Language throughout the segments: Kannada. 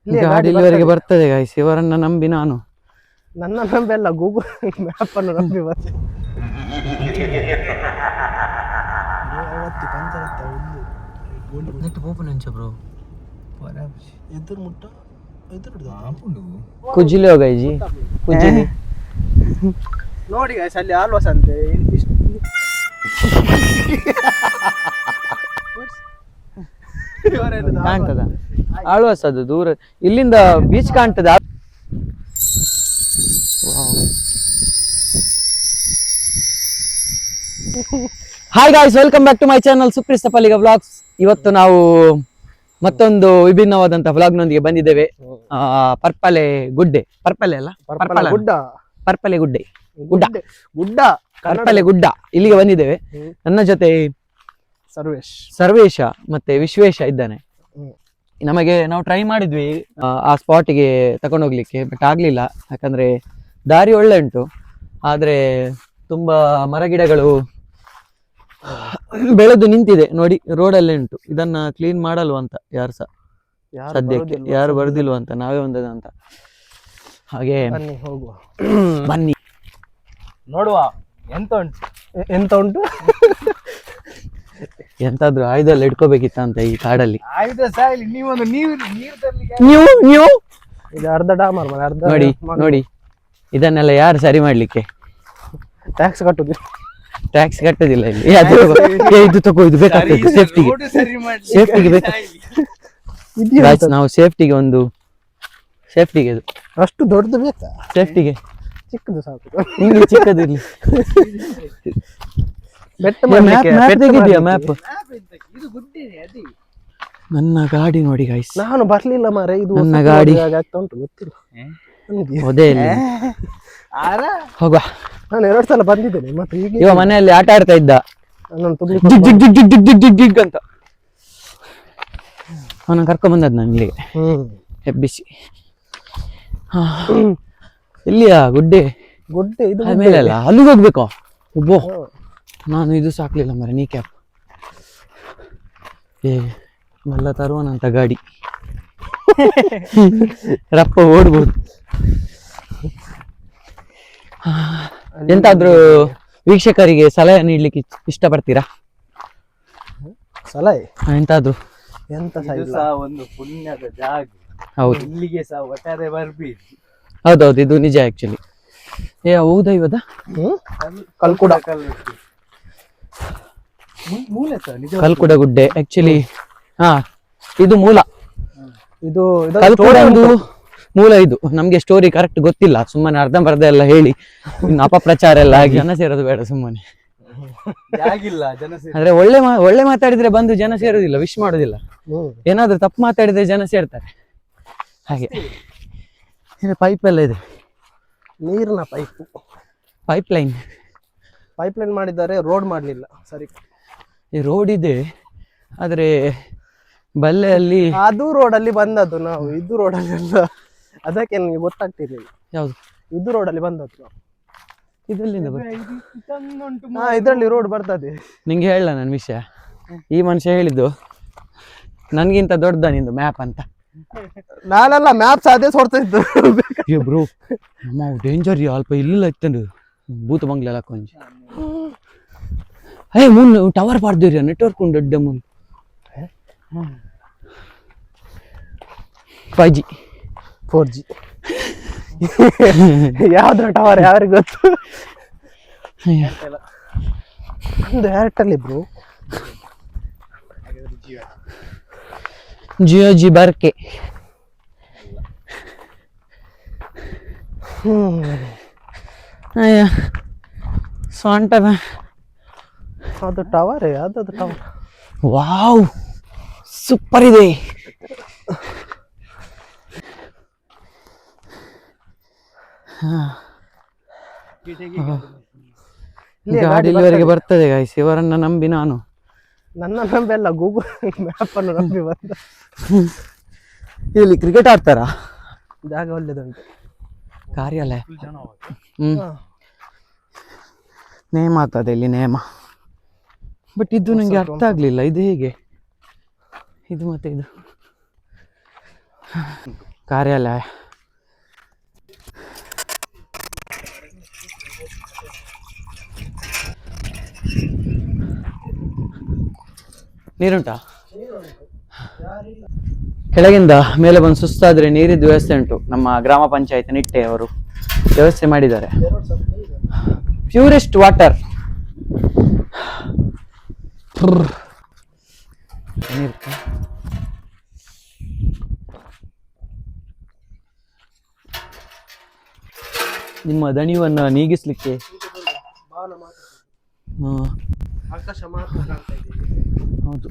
ಗಾಡಿ ಇಲ್ಲಿವರೆಗೆ ಬರ್ತದೆ ಗಾಯ್ಸ್. ಇವರನ್ನ ನಂಬಿ ನಾನು ನನ್ನ ನಂಬಿ ಅಲ್ಲ, ಗೂಗಲ್ ಮ್ಯಾಪ್ ಅನ್ನು ನಂಬಿ ಬರ್ತೀನಿ. ಕುಜಿಲಿ ಹೋಗೈಜಿ ಕುಜಿಲಿ ನೋಡಿ ಗಾಯ್ಸ್, ಅಲ್ಲಿ ಆಲ್ವಾಸ್ ಅಂತೆ. ಕಾಣ್ತದ ಆಳ್ವಾಸ್, ಅದು ದೂರ ಇಲ್ಲಿಂದ ಬೀಚ್ ಕಾಣ್ತದ. Hi guys, welcome back to my channel Supreeth ಸಫಲಿಗ ವ್ಲಾಗ್ಸ್. ಇವತ್ತು ನಾವು ಮತ್ತೊಂದು ವಿಭಿನ್ನವಾದಂತ ವ್ಲಾಗ್ ನೊಂದಿಗೆ ಬಂದಿದ್ದೇವೆ. ಪರ್ಪಲೆ ಗುಡ್ಡೆ, ಪರ್ಪಲೆ ಅಲ್ಲ ಗುಡ್ಡ, ಪರ್ಪಲೆ ಗುಡ್ಡೆ, ಗುಡ್ಡ ಗುಡ್ಡ, ಪರ್ಪಲೆ ಗುಡ್ಡ, ಇಲ್ಲಿಗೆ ಬಂದಿದ್ದೇವೆ. ನನ್ನ ಜೊತೆ ಸರ್ವೇಶ ಮತ್ತೆ ವಿಶ್ವೇಶ ಇದ್ದಾನೆ. ನಮಗೆ ನಾವು ಟ್ರೈ ಮಾಡಿದ್ವಿ ಆ ಸ್ಪಾಟಿಗೆ ತಗೊಂಡೋಗ್ಲಿಕ್ಕೆ, ಬಟ್ ಆಗ್ಲಿಲ್ಲ. ಯಾಕಂದ್ರೆ ದಾರಿ ಒಳ್ಳೆ ಉಂಟು, ಆದ್ರೆ ತುಂಬಾ ಮರಗಿಡಗಳು ಬೆಳೆದು ನಿಂತಿದೆ. ನೋಡಿ, ರೋಡಲ್ಲೇ ಉಂಟು. ಇದನ್ನ ಕ್ಲೀನ್ ಮಾಡಲ್ವ ಅಂತ ಯಾರು ಸಹ ಸದ್ಯಕ್ಕೆ ಯಾರು ಬರುದಿಲ್ವ ಅಂತ, ನಾವೇ ಒಂದದ ಅಂತ. ಹಾಗೆ ಹೋಗುವ, ಬನ್ನಿ ನೋಡುವ ಎಂತ ಉಂಟು ಎಂತಾದ್ರು ಆಯುಧ ಎಲ್ಲ ಇಟ್ಕೋಬೇಕಿತ್ತ ಅಂತ ಈ ಕಾಡಲ್ಲಿ. ಇದು ಅರ್ಧ ಡಾಮರ್, ಅರ್ಧ ನೋಡಿ ನೋಡಿ, ಇದನ್ನೆಲ್ಲ ಯಾರು ಸರಿ ಮಾಡ್ಲಿಕ್ಕೆ? ಟ್ಯಾಕ್ಸ್ ಕಟ್ಟುದಿಲ್ಲ ಇಲ್ಲಿ. ಇದು ತಗೋ, ಇದು ಬೇಕಾಗ್ತದೆ ಸೇಫ್ಟಿಗೆ ಬೇಕಾಗ್ತದೆ. ನಾವು ಸೇಫ್ಟಿಗೆ ಇದು ಅಷ್ಟು ದೊಡ್ಡದು ಬೇಕಾ? ಸೇಫ್ಟಿಗೆ ಚಿಕ್ಕದು ಸಾಕು, ನಿಂಗೆ ಚಿಕ್ಕದಿರ್ಲಿ. ಮ್ಯಾಪ್ ನನ್ನ ಗಾಡಿ ನೋಡಿ ಗೈಸ್. ನಾನು ಬರ್ಲಿಲ್ಲ ಮಾರೆ, ಇದು ನನ್ನ ಗಾಡಿ ಆಗ್ತಾ ಉಂಟು, ಗೊತ್ತಿಲ್ಲ ಹೋಗುವ. ನಾನು 2 ಸಲ ಬಂದಿದ್ದೇನೆ, ಮತ್ತೆ ಈಗ ಇವ ಮನೆಯಲ್ಲಿ ಆಟ ಆಡ್ತಾ ಇದ್ದ ಜಿಗ್ ಅಂತ. ಅವನ ಕರ್ಕೊಂಡ್ ಬಂದದ್ ನಾನು ಇಲ್ಲಿಗೆ ಹೆಬ್ಬಿಸಿ. ಇಲ್ಲಿಯಾ ಗುಡ್ಡೆ ಇದು ಮೇಲೆ ಅಲ್ಲ, ಅಲ್ಲಿಗೆ ಹೋಗ್ಬೇಕು. ಒಬ್ಬೋ, ನಾನು ಇದು ಸಾಕ್ಲಿಲ್ಲ ಮರ, ನೀ ಕ್ಯಾಪ್ ಮಲ್ಲ ತರುವನಂತ ಗಾಡಿ ರಪ್ಪ ಓಡ್ಬೋದು. ಎಂತಾದ್ರೂ ವೀಕ್ಷಕರಿಗೆ ಸಲಹೆ ನೀಡ್ಲಿಕ್ಕೆ ಇಷ್ಟಪಡ್ತೀರಾ? ಸಲಹೆ ಎಂತಾದ್ರು? ಎಂತ ಒಂದು ಪುಣ್ಯದ ಜಾಗ, ಹೌದು, ಇಲ್ಲಿಗೆ ಸಹ ಒಟ್ಟಾರೆ ಬರ್ಬೇಕು. ಹೌದೌದು, ಇದು ನಿಜ ಆಕ್ಚುಲಿ. ಹೌದಾ? ಇವದ ಕಲ್ಕುಡ ಕಲ್ಕುಡ ಗುಡ್ಡೆ ಆಕ್ಚುಲಿ. ಇದು ಮೂಲ, ಇದು ಕಲ್ಕುಡ ಒಂದು ಮೂಲ. ಇದು ನಮ್ಗೆ ಸ್ಟೋರಿ ಕರೆಕ್ಟ್ ಗೊತ್ತಿಲ್ಲ, ಸುಮ್ಮನೆ ಅರ್ಧಂಬರ್ಧ ಎಲ್ಲ ಹೇಳಿ ಇನ್ನು ಅಪಪ್ರಚಾರ ಎಲ್ಲ ಆಗಿ ಜನ ಸೇರೋದು ಬೇಡ ಸುಮ್ಮನೆ. ಆದ್ರೆ ಒಳ್ಳೆ ಮಾತಾಡಿದ್ರೆ ಬಂದು ಜನ ಸೇರೋದಿಲ್ಲ, ವಿಶ್ ಮಾಡೋದಿಲ್ಲ. ಏನಾದ್ರು ತಪ್ಪು ಮಾತಾಡಿದ್ರೆ ಜನ ಸೇರ್ತಾರೆ. ಹಾಗೆ ಪೈಪ್ ಎಲ್ಲ ಇದೆ, ನೀರಿನ ಪೈಪ್ ಲೈನ್ ಮಾಡಿದ್ದಾರೆ, ರೋಡ್ ಮಾಡ್ಲಿಲ್ಲ ಸರಿ. ಈ ರೋಡ್ ಇದೆ, ಆದ್ರೆ ಬಲ್ಲೆಯಲ್ಲಿ ಅದು ರೋಡಲ್ಲಿ ಬಂದದ್ದು ನಾವು, ಇದು ರೋಡಲ್ಲಿ ಅಲ್ಲ. ಅದಕ್ಕೆ ನಿಮಗೆ ಗೊತ್ತಾಗ್ತಿರ್ಲಿಲ್ಲ ಯಾವ್ದು ಇದು ರೋಡಲ್ಲಿ ಬಂದದ್ದು ನಾವು. ಇದೆಲ್ಲಿಂದ ಇದರಲ್ಲಿ ರೋಡ್ ಬರ್ತದೆ. ನಿಂಗೆ ಹೇಳ ನನ್ನ ವಿಷಯ. ಈ ಮನುಷ್ಯ ಹೇಳಿದ್ದು ನನ್ಗಿಂತ ದೊಡ್ಡದ ನಿಂದು ಮ್ಯಾಪ್ ಅಂತ. ನಾನಲ್ಲ, ಮ್ಯಾಪ್ಸ್ ಅದೇ ಸೋಡ್ತಾ ಇದ್ದು. ಬ್ರೋ ನಮ್ಮ ಡೇಂಜರ್ ಅಲ್ಪ ಇಲ್ಲ ಇತ್ತಂದು ಭೂತ ಬಂಗ್ಲೆಲ್ಲ ಕೊಂಚ ಮುನ್ ಟವರ್ ಪಾಡ್ದಿರಿ ನೆಟ್ವರ್ಕ್ ಉಂಡು ದೊಡ್ಡ ಮುನ್ 5G 4G ಯಾವ್ದ್ರ ಟವರ್ ಯಾರಿಗೆ ಗೊತ್ತು? ಒಂದು Airtel bro, Jio G Barke. ಅಯ್ಯ ಸೊಂಟ ಅದು ಟವರ್, ಯಾವ್ದು ಟವರ್? ವಾವ್, ಸೂಪರ್ ಇದೆ. ಗಾಡಿ ಇಲ್ಲಿವರೆಗೆ ಬರ್ತದೆ ಗಾಯ್ಸ್. ಇವರನ್ನ ನಂಬಿ ನಾನು, ನನ್ನ ನಂಬಿ ಅಲ್ಲ, ಗೂಗಲ್ ಮ್ಯಾಪ್ ಅನ್ನು ನಂಬಿ ಬಂದ. ಇಲ್ಲಿ ಕ್ರಿಕೆಟ್ ಆಡ್ತಾರಾ? ಜಾಗ ಒಳ್ಳೆದುಂಟು, ಕಾರ್ಯಾಲಯ. ನೇಮ ಆಗ್ತದೆ ಇಲ್ಲಿ, ನೇಮ. ಬಟ್ ಇದು ನಂಗೆ ಅರ್ಥ ಆಗ್ಲಿಲ್ಲ, ಇದು ಹೇಗೆ? ಇದು ಮತ್ತೆ ಇದು ಕಾರ್ಯಾಲಯ. ನೀರುಂಟಾ? ಕೆಳಗಿಂದ ಮೇಲೆ ಬಂದು ಸುಸ್ತಾದ್ರೆ ನೀರಿದ್ದು ವ್ಯವಸ್ಥೆ ಉಂಟು. ನಮ್ಮ ಗ್ರಾಮ ಪಂಚಾಯತ್ ನಿಟ್ಟೆ ಅವರು ವ್ಯವಸ್ಥೆ ಮಾಡಿದ್ದಾರೆ. Purest water. ನಿಮ್ಮ ದಣಿವನ್ನು ನೀಗಿಸ್ಲಿಕ್ಕೆ ಆಕಾಶ ಮಾತ್ರ ಕಾಣ್ತಾ ಇದೆ. ಹೌದು.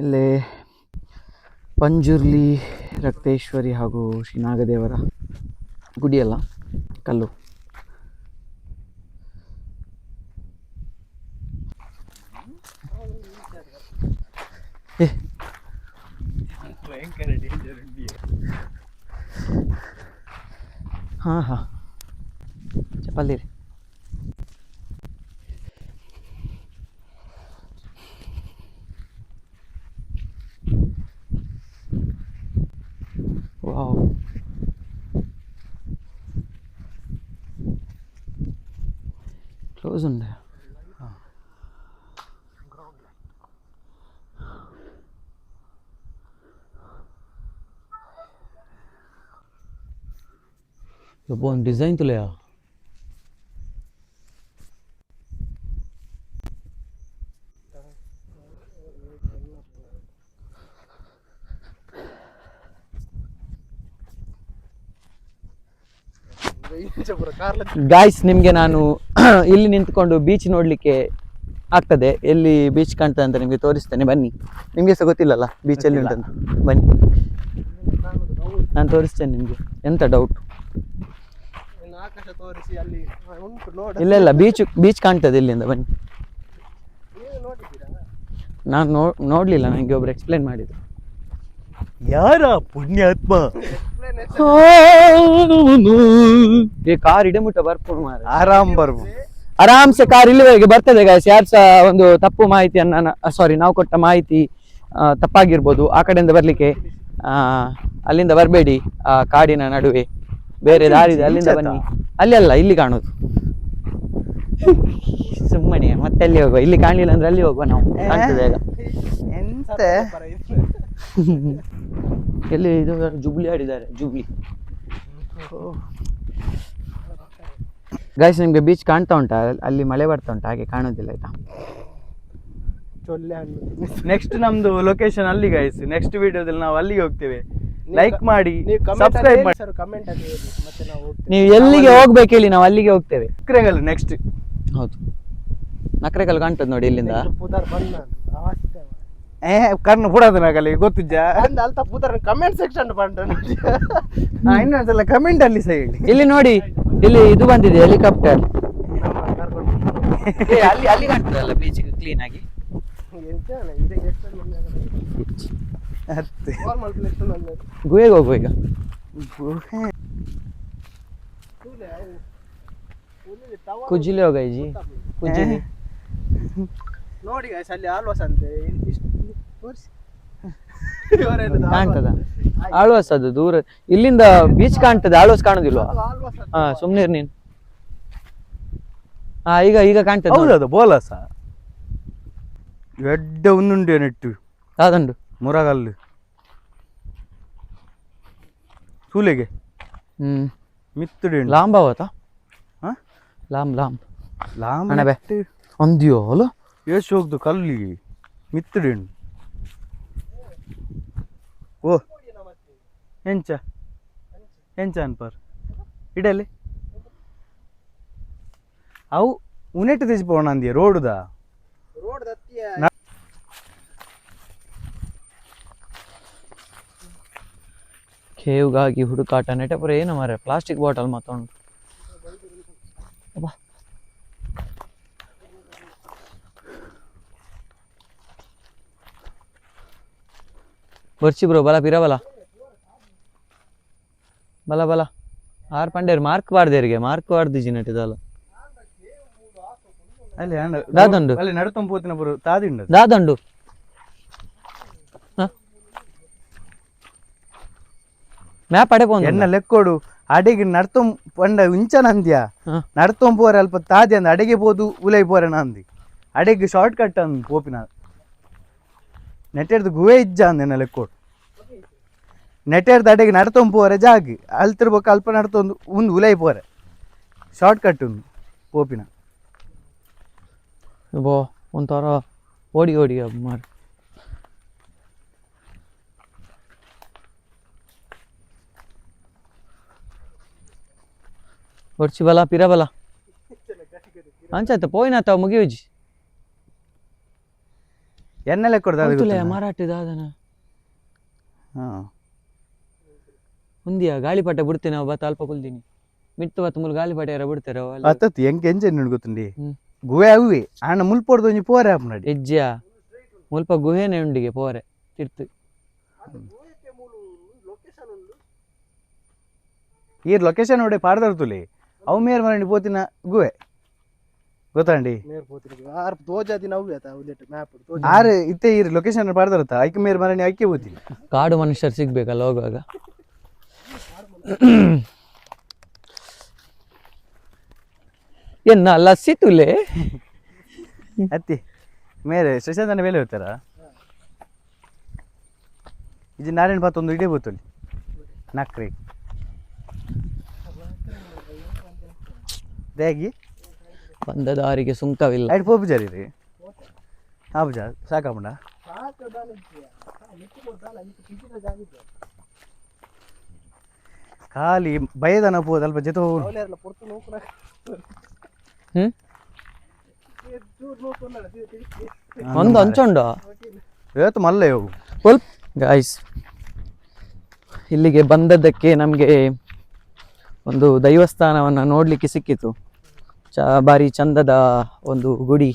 ಇಲ್ಲೇ ಪಂಜುರ್ಲಿ ರಕ್ತೇಶ್ವರಿ ಹಾಗೂ ಶ್ರೀ ನಾಗದೇವರ ಗುಡಿಯಲ್ಲ, ಕಲ್ಲು. ಹಾಂ ಹಾಂ ಚಪ್ಪಲಿ ರೀ. ವಾವ್, క్లోజ్ ఉంది. ಒಂದು ಡಿಸೈನ್ ತುಲೆಯಾ. ಗಾಯ್ಸ್, ನಿಮಗೆ ನಾನು ಇಲ್ಲಿ ನಿಂತ್ಕೊಂಡು ಬೀಚ್ ನೋಡ್ಲಿಕ್ಕೆ ಆಗ್ತದೆ. ಎಲ್ಲಿ ಬೀಚ್ ಕಾಣ್ತದೆ ಅಂತ ನಿಮಗೆ ತೋರಿಸ್ತೇನೆ, ಬನ್ನಿ. ನಿಮಗೆ ಸಹ ಗೊತ್ತಿಲ್ಲಲ್ಲ ಬೀಚ್ ಎಲ್ಲಿ ಉಂಟಂತ. ಬನ್ನಿ, ನಾನು ತೋರಿಸ್ತೇನೆ ನಿಮಗೆ. ಎಂತ ಡೌಟ್? ಆಕಾಶ ತೋರಿಸಿ ಅಲ್ಲಿ ಉಂಟು ನೋಡ. ಇಲ್ಲ ಇಲ್ಲ, ಬೀಚ್ ಕಾಣ್ತದೆ ಇಲ್ಲಿಂದ, ಬನ್ನಿ. ನಾನು ನೋಡ್ಲಿಲ್ಲ, ನನಗೆ ಒಬ್ರು ಎಕ್ಸ್ಪ್ಲೇನ್ ಮಾಡಿದ್ರು. ಯಾರ ಪುಣ್ಯಾತ್ಮ ಕಾರ್ ಇಡಮುಟ್ಟ ಬರ್ಕೊಂಡು ಮಾರ, ಆರಾಮ್ ಬರ್ಬೋದು. ಆರಾಮ್ಸೆ ಕಾರ್ ಇಲ್ಲಿವರೆಗೆ ಬರ್ತದೆ ಗಾಯ್ಸ್. ಯಾರು ಸಹ ಒಂದು ತಪ್ಪು ಮಾಹಿತಿಯನ್ನ, ಸಾರಿ, ನಾವು ಕೊಟ್ಟ ಮಾಹಿತಿ ತಪ್ಪಾಗಿರ್ಬೋದು. ಆ ಕಡೆಯಿಂದ ಬರ್ಲಿಕ್ಕೆ ಅಲ್ಲಿಂದ ಬರಬೇಡಿ. ಆ ಕಾಡಿನ ನಡುವೆ ಬೇರೆ ದಾರಿ ಇದೆ, ಅಲ್ಲಿಂದ ಬನ್ನಿ. ಅಲ್ಲಿ ಅಲ್ಲ, ಇಲ್ಲಿ ಕಾಣೋದು. ಸುಮ್ಮನೆ ಮತ್ತೆ ಅಲ್ಲಿ ಹೋಗುವ, ಇಲ್ಲಿ ಕಾಣಲಿಲ್ಲ ಅಂದ್ರೆ ಅಲ್ಲಿ ಹೋಗುವ ನಾವು. ಕಾಣ್ತದೆ ಈಗ. ಎಂತ ಎಲ್ಲಿ ಇದು ಜುಬ್ಲಿ ಆಡಿದ್ದಾರೆ, ಜುಬ್ಲಿ. ಗಾಯ್ಸ್, ನಿಮ್ಗೆ ಬೀಚ್ ಕಾಣ್ತಾ ಉಂಟಾ? ಅಲ್ಲಿ ಮಳೆ ಬರ್ತಾ ಉಂಟಾ? ಹಾಗೆ ಕಾಣೋದಿಲ್ಲ, ಆಯ್ತಾ? ನೆಕ್ಸ್ಟ್ ನಮ್ದು ಲೊಕೇಶನ್ ಅಲ್ಲಿ ಗೈಸ್. ನೆಕ್ಸ್ಟ್ ವಿಡಿಯೋದಲ್ಲಿ ನಾವು ಅಲ್ಲಿಗೆ ಹೋಗ್ತೇವೆ. ಲೈಕ್ ಮಾಡಿ, ಸಬ್ಸ್ಕ್ರೈಬ್ ಮಾಡಿ, ಕಮೆಂಟ್ ಅಲ್ಲಿ ಹೇಳಿ, ಮತ್ತೆ ನಾವು ಹೋಗ್ತೇವೆ. ನೀವು ಎಲ್ಲಿಗೆ ಹೋಗ್ಬೇಕು ಹೇಳಿ, ನಾವು ಅಲ್ಲಿಗೆ ಹೋಗ್ತೇವೆ. ನಕ್ರೆಗಲ್ ನೆಕ್ಸ್ಟ್. ಹೌದು, ನಕ್ರೆಕಲ್ ಕಾಣ್ತದೆ ನೋಡಿ ಇಲ್ಲಿಂದ. ಪುದರ್ ಬಂದ ಕಣ್ಣು ಬಿಡೋದು ನಾಗಲ್ಲಿ ಗೊತ್ತಿದ್ದ ಅಲ್ತ ಪುದರ್ ಕಮೆಂಟ್ ಸೆಕ್ಷನ್ ಬಂದ. ಇನ್ನೊಂದ್ಸಲ ಕಮೆಂಟ್ ಅಲ್ಲಿ ಸಹ ಹೇಳಿ. ಇಲ್ಲಿ ನೋಡಿ, ಇಲ್ಲಿ ಇದು ಬಂದಿದೆ, ಹೆಲಿಕಾಪ್ಟರ್. ಅಲ್ಲಿ ಅಲ್ಲಿ ಕಾಣ್ತದಲ್ಲ ಬೀಚ್ ಕ್ಲೀನ್ ಆಗಿ. ಗುಹೆಗೆ ಹೋಗುವ ಈಗ. ಕುಜಿಲಿ ಹೋಗ ಜಿ, ಕುಜಿಲಿ ನೋಡಿ ಗೈಸ್, ಅಲ್ಲಿ ಆಲ್ವಾಸ್ ಅಂತೆ. ಕಾಣ್ತದ ಆಳ್ವಾಸ್? ಅದು ದೂರ, ಇಲ್ಲಿಂದ ಬೀಚ್ ಕಾಣ್ತದೆ, ಆಳ್ವಾಸ್ ಕಾಣುದಿಲ್ವಾ? ಹಾ, ಸುಮ್ನೆ ನೀನ್. ಹಾ, ಈಗ ಈಗ ಕಾಣ್ತದೆ. ಹೌದದು ಬೋಲಸ ಎಡ್ಡ ಒಂದುಂಡೆ ನೆಟ್ಟು ಯಾವ್ದುಂಡು? ಮುರಗಲ್ಲು ಸೂಲೆಗೆ ಮಿತ್ತುಡಿ ಲಾಂಬಾವತ. ಹಾ, ಲಾಂಬ್ ಲಾಂಬ ಅಣಬೆ ಒಂದಿಯೋ ಅಲ್ಲ, ಎಷ್ಟು ಹೋಗ್ದು ಕಲ್ಲಿಗೆ ಮಿತ್ತುಡಿ. ಓ ಎಂಚ ಎಂಚ ಅನ್ಪಾರ್ ಇಡಲಿ ಅವು ಉನೆಟ್ಟು ತೆಜಿಪೋಣ ಅಂದಿಯ ರೋಡುದ ರೋಡ್ ದತ್ತಿಯ ಕೇವ್ಗಾಗಿ ಹುಡುಕಾಟ. ನೆಟಪುರ ಏನು ಮಾರೆ, ಪ್ಲಾಸ್ಟಿಕ್ ಬಾಟಲ್ ಮಾತಾಡು. ಬರ್ಚಿ ಬ್ರೋ, ಬಲ ಪಿರ ಬಲ ಬಲ ಬಲ. ಆರ್ ಪಂಡೇರು ಮಾರ್ಕ್ ಬಾರ್ದೇರಿಗೆ, ಮಾರ್ಕ್ ಬಾರ್ದಿಜಿ ನೆಟ್ಟಿದಲ್ಲ. ಅಲ್ಲಿ ದಾದಂಡು ಅಲ್ಲಿ ನಡುತಂಪೋತಿನ ಬರು ತಾದಿಂಡು ದಾದಂಡು. ಮ್ಯಾಪ್ ಅಡೆ ಪೋಂದು ಎನ್ನ ಲೆಕ್ಕೋಡು ಅಡೆಗೆ ನಡ್ತೊಂ ಪಂಡ ಇಂಚನಂದ್ಯ ಹಾ. ನಡ್ತೊಂ ಪೋರೆ ಅಲ್ಪ ತಾದಿ ಅಂದ ಅಡೆಗೆ ಬೋದು ಉಲೈ ಪೋರೆ ನಂದಿ ಅಡೆಗೆ ಶಾರ್ಟ್ ಕಟ್ ಅಂದ್ ಪೋಪಿನ ನೆಟ್ಟೆರ್ದು ಗುವೆ ಇಜ್ಜ ಅಂದ ಎನ್ನ ಲೆಕ್ಕೋಡು ನೆಟ್ಟೆರ್ದು ಅಡೆಗೆ ನಡ್ತೊಂ ಪೋರೆ ಜಾಗಿ ಅಲ್ತಿರ್ಬೇಕು ಅಲ್ಪ ನಡ್ತೊಂದು ಒಂದು ಉಲೈ ಪೋರೆ ಶಾರ್ಟ್ ಕಟ್ ಉಂದು ಪೋಪಿನ ಬೋ ಒಂಥರ ಓಡಿ ಓಡಿ ಮಾರು ಹೊಡ್ಸಿ ಬಲ ಪಿರ ಬಲ ಅಂಚಾಯ್ತ ಪೋಯ್ನ ತಾವ ಮುಗಿಯುಜಿ ಎನ್ನ ಲೆಕ್ಕೋಡು ಮಾರಾಟ ದಾದನ ಹಾ ಒಂದಿಯ ಗಾಳಿಪಟ ಬಿಡ್ತೇನೆ ನಾವು ಬತ್ತ ಅಲ್ಪ ಕುಲ್ದೀನಿ ಮಿತ್ತು ಬತ್ತ ಮುಲ್ ಗಾಳಿಪಟ ಯಾರ ಬಿಡ್ತಾರ ಅತ್ತತ್ತು ಹೆಂಗೆ ಎಂಜನ್ ಗೊತ್ತುಂಡಿ ಹ್ಮ್. ಗುವೆ ಅವಿ ಅಣ್ಣ ಮುಲ್ಪೊಡ್ದು ಒಂಜಿ ಪೋರೆ ಆಪ್ ನಡಿ ಹೆಜ್ಜೆಯ ಮುಲ್ಪ ಗುಹೆನೆ ಉಂಡಿಗೆ ಪೋರೆ ತಿರ್ತು ಈ ಲೊಕೇಶನ್ ನೋಡಿ ಪಾಡ್ದರ್ತುಲಿ ಅವು ಮೇರ್ ಮನೆ ಪೋತಿನ ಗುವೆ ಗೊತ್ತಂಡಿ ಮೇರ್ ಪೋತಿರಿಗೆ ಆರ್ ತೋಜಾದಿ ನವ್ವೆ ಆತ ಉದೆಟ್ ಮ್ಯಾಪ್ ಆರು ಇತ್ತೆ ಈ ಲೊಕೇಶನ್ ಪಾಡ್ದರ್ತ ಐಕೆ ಮೇರ್ ಮನೆ ಐಕೆ ಹೋತಿ ಕಾಡು ಮನುಷ್ಯರು ಸಿಗ್ಬೇಕಲ್ಲ ಹೋಗುವಾಗ ಎನ್ನ ಲಸ್ಸಿ ತುಲೆ ಅತ್ತಿ ಮೇರೆ ಸ್ಟೇಷನ್ ಮೇಲೆ ಹೋಗ್ತಾರ ಇದು ನಾರಾಯಣ ಬಾತ್ ಒಂದು ಇಡೇ ಬೋತಲ್ಲಿ ನಾಕ್ರಿ ದೇಗಿ ಬಂದ ದಾರಿಗೆ ಸುಂಕವಿಲ್ಲ ಐಟ್ ಪೋಪು ಜಾರಿ ರೀ ಹಾ ಬುಜಾ ಸಾಕಾಮಣ್ಣ ಖಾಲಿ ಬಯದನ ಪೋದು ಅಲ್ಪ ಜೊತೆ ಹ್ಮ್ ಒಂದು ಹಂಚೊಂಡು ಇವತ್ತು ಮಲ್ಲ ಇವು ಸ್ವಲ್ಪ ಗಾಯ್ಸ್ ಇಲ್ಲಿಗೆ ಬಂದದ್ದಕ್ಕೆ ನಮಗೆ ಒಂದು ದೈವಸ್ಥಾನವನ್ನು ನೋಡಲಿಕ್ಕೆ ಸಿಕ್ಕಿತು ಭಾರಿ ಚಂದದ ಒಂದು ಗುಡಿ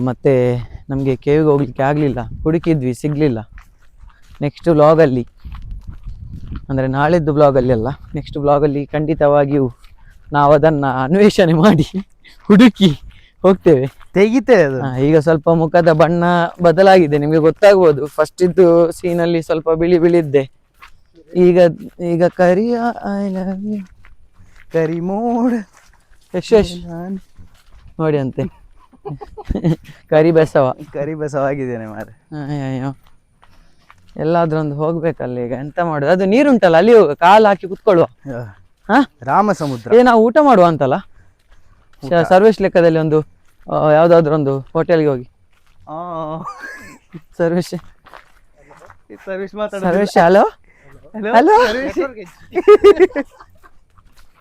ಮತ್ತು ನಮಗೆ ಕೇವಿಗೆ ಹೋಗ್ಲಿಕ್ಕೆ ಆಗಲಿಲ್ಲ ಹುಡುಕಿದ್ವಿ ಸಿಗಲಿಲ್ಲ ನೆಕ್ಸ್ಟ್ ವ್ಲಾಗಲ್ಲಿ ಅಂದರೆ ನಾಳಿದ್ದು ಬ್ಲಾಗಲ್ಲಿ ಅಲ್ಲ ನೆಕ್ಸ್ಟ್ ಬ್ಲಾಗಲ್ಲಿ ಖಂಡಿತವಾಗಿಯೂ ನಾವು ಅದನ್ನು ಅನ್ವೇಷಣೆ ಮಾಡಿ ಹುಡುಕಿ ಹೋಗ್ತೇವೆ ತೆಗಿತೇವೆ ಅದು ಈಗ ಸ್ವಲ್ಪ ಮುಖದ ಬಣ್ಣ ಬದಲಾಗಿದೆ ನಿಮಗೆ ಗೊತ್ತಾಗ್ಬೋದು ಫಸ್ಟ್ ಇದ್ದು ಸೀನಲ್ಲಿ ಸ್ವಲ್ಪ ಬಿಳಿ ಬಿಳಿದ್ದೆ ಈಗ ಈಗ ಕರಿಯ ಕರಿ ಮೋಡ್ ಯಶ್ ನೋಡಿ ಅಂತೆ ಕರಿ ಬೆಸವ ಕರಿ ಬಸವಾಗಿದ್ದೇನೆ ಮಾರೆ ಅಯ್ಯೋ ಎಲ್ಲಾದ್ರೂ ಒಂದು ಹೋಗ್ಬೇಕಲ್ಲ ಈಗ ಎಂತ ಮಾಡುದು ಅದು ನೀರುಂಟಲ್ಲ ಅಲ್ಲಿ ಹೋಗ ಕಾಲು ಹಾಕಿ ಕುತ್ಕೊಳ್ಳುವ ಹಾ ರಾಮ ಸಮುದ್ರ ನಾವು ಊಟ ಮಾಡುವ ಅಂತಲ್ಲ ಸರ್ವಿಸ್ ಲೆಕ್ಕದಲ್ಲಿ ಒಂದು ಯಾವ್ದಾದ್ರು ಒಂದು ಹೋಟೆಲ್ಗೆ ಹೋಗಿ ಸರ್ವಿಸ್ ಸರ್ವಿಸ್ ಮಾತಾಡ ಸರ್ವಿಸ್ ಹಲೋ ಹಲೋ